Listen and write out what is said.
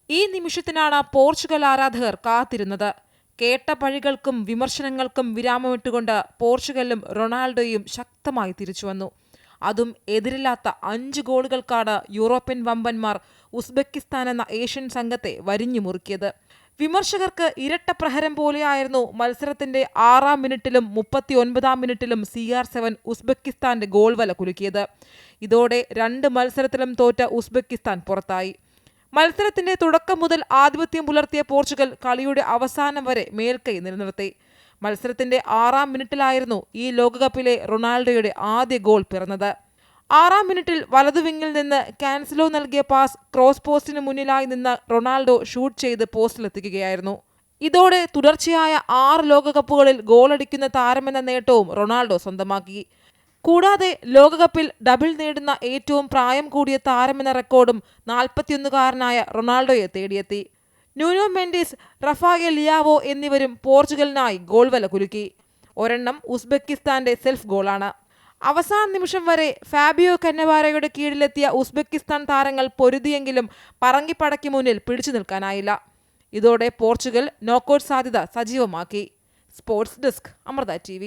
ഈ നിമിഷത്തിനാണ് പോർച്ചുഗൽ ആരാധകർ കാത്തിരുന്നത്. കേട്ട പഴികൾക്കും വിമർശനങ്ങൾക്കും വിരാമമിട്ടുകൊണ്ട് പോർച്ചുഗലും റൊണാൾഡോയും ശക്തമായി തിരിച്ചുവന്നു. അതും എതിരില്ലാത്ത 5 ഗോളുകൾക്കാണ് യൂറോപ്യൻ വമ്പന്മാർ ഉസ്ബെക്കിസ്ഥാൻ എന്ന ഏഷ്യൻ സംഘത്തെ വരിഞ്ഞു മുറുക്കിയത്. വിമർശകർക്ക് ഇരട്ട പ്രഹരം പോലെയായിരുന്നു മത്സരത്തിന്റെ 6-ാം മിനിറ്റിലും 39-ാം മിനിറ്റിലും CR7 ഉസ്ബെക്കിസ്ഥാന്റെ ഗോൾ വല കുലുക്കിയത്. ഇതോടെ 2 മത്സരത്തിലും തോറ്റ ഉസ്ബെക്കിസ്ഥാൻ പുറത്തായി. മത്സരത്തിന്റെ തുടക്കം മുതൽ ആധിപത്യം പുലർത്തിയ പോർച്ചുഗൽ കളിയുടെ അവസാനം വരെ മേൽക്കൈ നിലനിർത്തി. മത്സരത്തിന്റെ 6-ാം മിനിറ്റിലായിരുന്നു ഈ ലോകകപ്പിലെ റൊണാൾഡോയുടെ ആദ്യ ഗോൾ പിറന്നത്. 6-ാം മിനിറ്റിൽ വലതുവിങ്ങിൽ നിന്ന് കാൻസലോ നൽകിയ പാസ് ക്രോസ് പോസ്റ്റിന് മുന്നിലായി നിന്ന് റൊണാൾഡോ ഷൂട്ട് ചെയ്ത് പോസ്റ്റിലെത്തിക്കുകയായിരുന്നു. ഇതോടെ തുടർച്ചയായ 6 ലോകകപ്പുകളിൽ ഗോളടിക്കുന്ന താരമെന്ന നേട്ടവും റൊണാൾഡോ സ്വന്തമാക്കി. കൂടാതെ ലോകകപ്പിൽ ഡബിൾ നേടുന്ന ഏറ്റവും പ്രായം കൂടിയ താരമെന്ന റെക്കോർഡും 41-കാരനായ റൊണാൾഡോയെ തേടിയെത്തി. ന്യൂനോ മെൻഡിസ്, റഫായേൽ ലിയാവോ എന്നിവരും പോർച്ചുഗലിനായി ഗോൾ വല കുലുക്കി. ഒരെണ്ണം ഉസ്ബെക്കിസ്ഥാന്റെ സെൽഫ് ഗോളാണ്. അവസാന നിമിഷം വരെ ഫാബിയോ കന്നവാരയുടെ കീഴിലെത്തിയ ഉസ്ബെക്കിസ്ഥാൻ താരങ്ങൾ പൊരുതിയെങ്കിലും പറങ്കിപ്പടയ്ക്ക് മുന്നിൽ പിടിച്ചു നിൽക്കാനായില്ല. ഇതോടെ പോർച്ചുഗൽ നോക്കൌട്ട് സാധ്യത സജീവമാക്കി. Sports desk, Amrita TV.